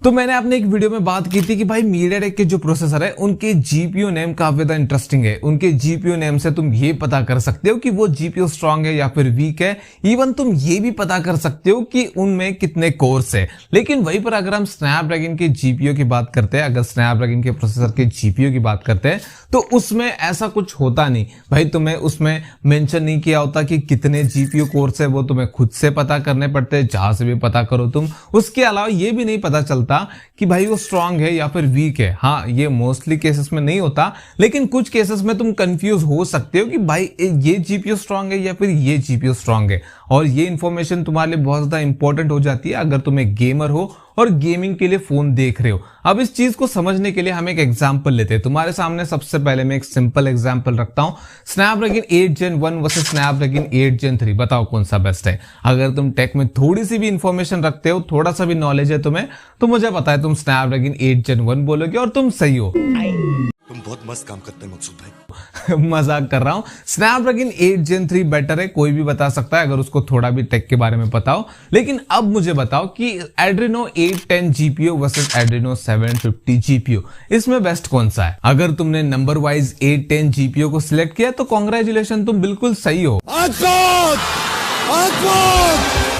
तो मैंने अपने एक वीडियो में बात की थी कि भाई मीडियाटेक के जो प्रोसेसर है उनके जीपीयू नेम काफी ज्यादा इंटरेस्टिंग है। उनके जीपीयू नेम से तुम ये पता कर सकते हो कि वो जीपीयू स्ट्रांग है या फिर वीक है। इवन तुम ये भी पता कर सकते हो कि उनमें कितने कोर्स है। लेकिन वहीं पर अगर हम स्नैपड्रैगन के जीपीयू की बात करते हैं, अगर स्नैपड्रैगन के प्रोसेसर के जीपीयू की बात करते हैं तो उसमें ऐसा कुछ होता नहीं भाई। तुम्हें उसमें मेंशन नहीं किया होता कि कितने जीपीयू कोर्स है, वो तुम्हें खुद से पता करने पड़ते हैं, जहां से भी पता करो तुम। उसके अलावा ये भी नहीं पता चलता कि भाई वो स्ट्रांग है या फिर वीक है। हाँ, ये मोस्टली केसेस में नहीं होता, लेकिन कुछ केसेस में तुम कंफ्यूज हो सकते हो कि भाई ये जीपीयू स्ट्रांग है या फिर ये जीपीयू स्ट्रांग है। और ये इंफॉर्मेशन तुम्हारे लिए बहुत ज्यादा इंपॉर्टेंट हो जाती है अगर तुम एक गेमर हो और गेमिंग के लिए फोन देख रहे हो। अब इस चीज को समझने के लिए हम एक एग्जांपल लेते हैं। तुम्हारे सामने सबसे पहले मैं एक सिंपल एग्जांपल रखता हूं, Snapdragon 8 Gen 1 versus Snapdragon 8 Gen 3। बताओ कौन सा बेस्ट है। अगर तुम टेक में थोड़ी सी भी इंफॉर्मेशन रखते हो, थोड़ा सा भी नॉलेज है तुम्हें, तो मुझे पता है तुम स्नैपड्रैगन 8 Gen 1 बोलोगे और तुम सही हो। तुम बहुत मस्त काम करते हैं मकसूद भाई। मजाक कर रहा हूं। स्नैपड्रैगन 8 Gen 3 बेटर है, कोई भी बता सकता है अगर उसको थोड़ा भी टेक के बारे में पता हो। लेकिन अब मुझे बताओ कि Adreno 810 GPU versus Adreno 750 GPU, इसमें बेस्ट कौन सा है। अगर तुमने नंबर वाइज 810 जीपीयू को सिलेक्ट किया तो कांग्रेचुलेशन, तुम बिल्कुल सही हो।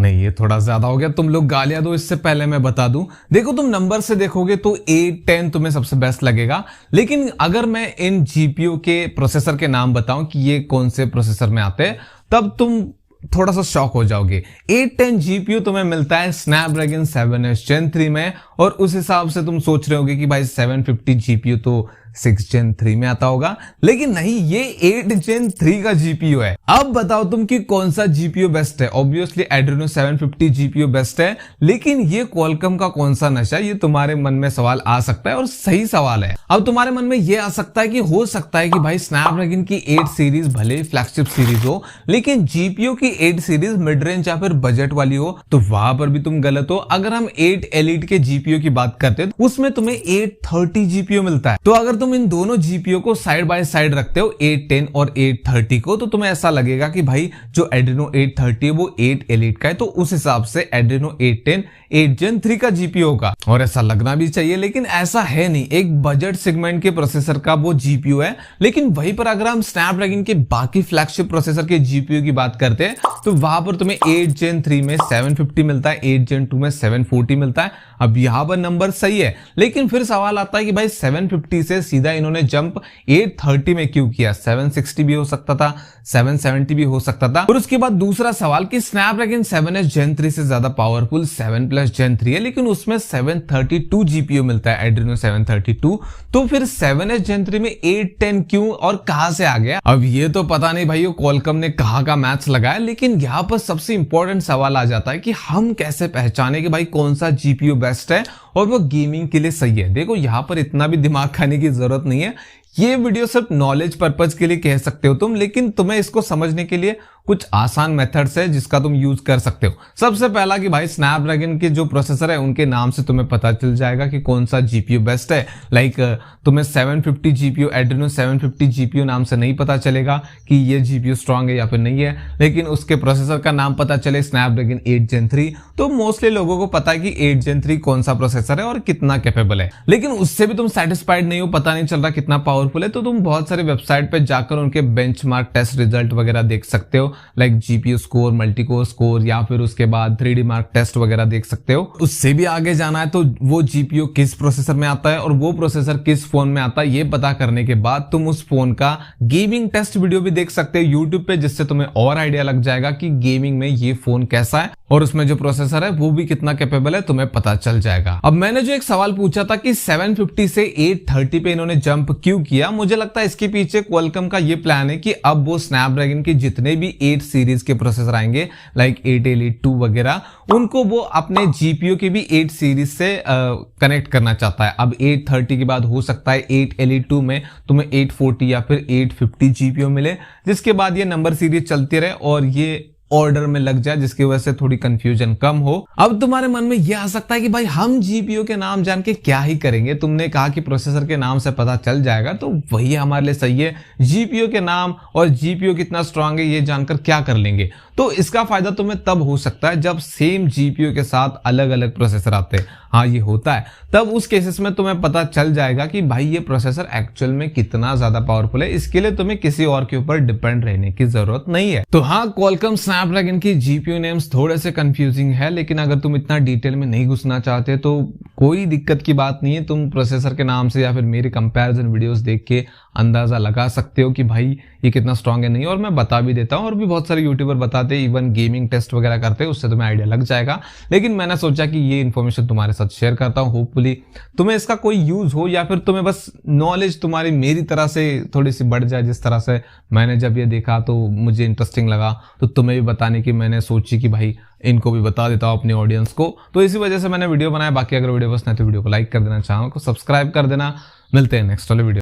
नहीं, ये थोड़ा ज्यादा हो गया, तुम लोग गालियां दो। इससे पहले मैं बता दूं, देखो तुम नंबर से देखोगे तो 810 तुम्हें सबसे बेस्ट लगेगा। लेकिन अगर मैं इन जीपीयू के प्रोसेसर के नाम बताऊं कि ये कौन से प्रोसेसर में आते हैं, तब तुम थोड़ा सा शॉक हो जाओगे। 810 जीपीयू तुम्हें मिलता है स्नैपड्रैगन 7S Gen 3 में, और उस हिसाब से तुम सोच रहे होगे कि भाई 750 जीपीयू तो 6 Gen 3 में आता होगा। लेकिन नहीं, ये 8 Gen 3 का जीपीयू है। अब बताओ तुम कि कौन सा जीपीयू बेस्ट है। ऑब्वियसली एड्रीनो 750 जीपीयू बेस्ट है, लेकिन ये क्वालकॉम का कौन सा नशा, ये तुम्हारे मन में सवाल आ सकता है और सही सवाल है। अब तुम्हारे मन में ये आ सकता है कि हो सकता है कि भाई स्नैपड्रैगन की 8 सीरीज भले फ्लैगशिप सीरीज हो, लेकिन जीपीयू की 8 सीरीज मिड रेंज या फिर बजट वाली हो, तो वहां पर भी तुम गलत हो। अगर हम 8 एलीट के जीपीयू की बात करते हैं, उसमें तुम्हें 830 जीपीयू मिलता है। तो अगर तुम इन दोनों जीपीयू को साइड बाय साइड रखते हो, 810 और 830 को, तो तुम्हें ऐसा लगेगा कि भाई जो एड्रीनो 830 है वो 8 एलीट का है, तो उस हिसाब से एड्रीनो 810 8 Gen 3 का जीपीयू होगा। और ऐसा लगना भी चाहिए, लेकिन ऐसा है नहीं। एक बजट सेगमेंट के प्रोसेसर का वो जीपीयू है। लेकिन वहीं पर अगर हम स्नैपड्रैगन के बाकी फ्लैगशिप प्रोसेसर के जीपीयू की बात करते हैं, तो वहां पर तुम्हें 8 Gen 3 में 750 मिलता है, 8 Gen 2 में 740 मिलता है। अब यहां पर नंबर सही है, लेकिन फिर सवाल आता है कि भाई 750 से सीधा इन्होंने जंप 830 में क्यों किया। 760 भी हो सकता था, 770 भी हो सकता था। और उसके बाद दूसरा सवाल कि स्नैपड्रैगन 7S Gen 3 से ज्यादा पावरफुल 7+ Gen 3 है, लेकिन उसमें 732 जीपीयू मिलता है, एड्रीनो 732। तो फिर 7S Gen 3 में 810 क्यों और कहां से आ गया। अब ये तो पता नहीं भाई क्वालकॉम ने कहां का मैथ्स लगाया, लेकिन यहां पर सबसे इंपॉर्टेंट सवाल आ जाता है कि हम कैसे पहचाने कि भाई कौन सा जीपीयू बेस्ट है और वो गेमिंग के लिए सही है। देखो यहां पर इतना भी दिमाग खाने की जरूरत नहीं है। ये वीडियो सिर्फ नॉलेज पर्पज के लिए कह सकते हो तुम, लेकिन तुम्हें इसको समझने के लिए कुछ आसान मेथड्स है जिसका तुम यूज कर सकते हो। सबसे पहला कि भाई स्नैपड्रैगन के जो प्रोसेसर है उनके नाम से तुम्हें पता चल जाएगा कि कौन सा जीपीयू बेस्ट है। लाइक तुम्हें 750 जीपीयू एड्रीनो 750 जीपीयू नाम से नहीं पता चलेगा कि ये जीपीयू स्ट्रांग है या फिर नहीं है, लेकिन उसके प्रोसेसर का नाम पता चले स्नैपड्रैगन 8 Gen 3, तो मोस्टली लोगों को पता है कि 8 Gen 3 कौन सा प्रोसेसर है और कितना कैपेबल है। लेकिन उससे भी तुम सेटिस्फाइड नहीं हो, पता नहीं चल रहा कितना पावरफुल है, तो तुम बहुत सारे वेबसाइट पे जाकर उनके बेंचमार्क टेस्ट रिजल्ट वगैरह देख सकते हो, like GPU score, multicore score, या फिर उसके बाद 3D मार्क टेस्ट वगैरह देख सकते हो। उससे भी आगे जाना है तो वो जीपीयू किस प्रोसेसर में आता है और वो प्रोसेसर किस फोन में आता है, ये पता करने के बाद तुम उस फोन का गेमिंग टेस्ट वीडियो भी देख सकते हो यूट्यूब पे, जिससे तुम्हें और आइडिया लग जाएगा कि गेमिंग में ये फोन कैसा है और उसमें जो प्रोसेसर है वो भी कितना कैपेबल है, तुम्हें पता चल जाएगा। अब मैंने जो एक सवाल पूछा था कि 750 से 830 पे इन्होंने जंप क्यों किया, मुझे लगता है इसके पीछे क्वालकॉम का ये प्लान है कि अब वो स्नैपड्रैगन के जितने भी 8 सीरीज के प्रोसेसर आएंगे, लाइक 8 Elite 2 वगैरह, उनको वो अपने जीपीयू के भी 8 सीरीज से कनेक्ट करना चाहता है। अब 830 के बाद हो सकता है 8 Elite 2 में तुम्हें 840 या फिर 850 जीपीयू मिले, जिसके बाद ये नंबर सीरीज चलती रहे और ये ऑर्डर में लग जाए, जिसकी वजह से थोड़ी कंफ्यूजन कम हो। अब तुम्हारे मन में यह आ सकता है कि भाई हम जीपीयू के नाम जान के क्या ही करेंगे। तुमने कहा कि प्रोसेसर के नाम से पता चल जाएगा, तो वही हमारे लिए सही है। जीपीयू के नाम और जीपीयू कितना स्ट्रांग है ये जानकर क्या कर लेंगे। तो इसका फायदा तुम्हें तब हो सकता है जब सेम जीपीयू के साथ अलग अलग प्रोसेसर आते हैं। हाँ, ये होता है। तब उस केसेस में तुम्हें पता चल जाएगा कि भाई ये प्रोसेसर एक्चुअल में कितना ज्यादा पावरफुल है। इसके लिए तुम्हें किसी और के ऊपर डिपेंड रहने की जरूरत नहीं है। तो हाँ, क्वालकॉम स्नैपड्रैगन की जीपीयू नेम्स थोड़े से कंफ्यूजिंग है, लेकिन अगर तुम इतना डिटेल में नहीं घुसना चाहते तो कोई दिक्कत की बात नहीं है। तुम प्रोसेसर के नाम से या फिर मेरे कंपैरिजन वीडियोस देख के अंदाजा लगा सकते हो कि भाई ये कितना स्ट्रांग है नहीं। और मैं बता भी देता हूँ, और भी बहुत सारे यूट्यूबर बताते हैं, इवन गेमिंग टेस्ट वगैरह करते हैं, उससे तुम्हें आइडिया लग जाएगा। लेकिन मैंने सोचा कि ये इन्फॉर्मेशन तुम्हारे साथ शेयर करता हूँ। होपफुली तुम्हें इसका कोई यूज हो, या फिर तुम्हें बस नॉलेज तुम्हारी मेरी तरह से थोड़ी सी बढ़ जाए। जिस तरह से मैंने जब ये देखा तो मुझे इंटरेस्टिंग लगा, तो तुम्हें भी बताने की मैंने सोची कि भाई इनको भी बता देता हूँ अपने ऑडियंस को। तो इसी वजह से मैंने वीडियो बनाया। बाकी अगर वीडियो पसंद है तो वीडियो को लाइक कर देना, चैनल को सब्सक्राइब कर देना। मिलते हैं नेक्स्ट वाले वीडियो।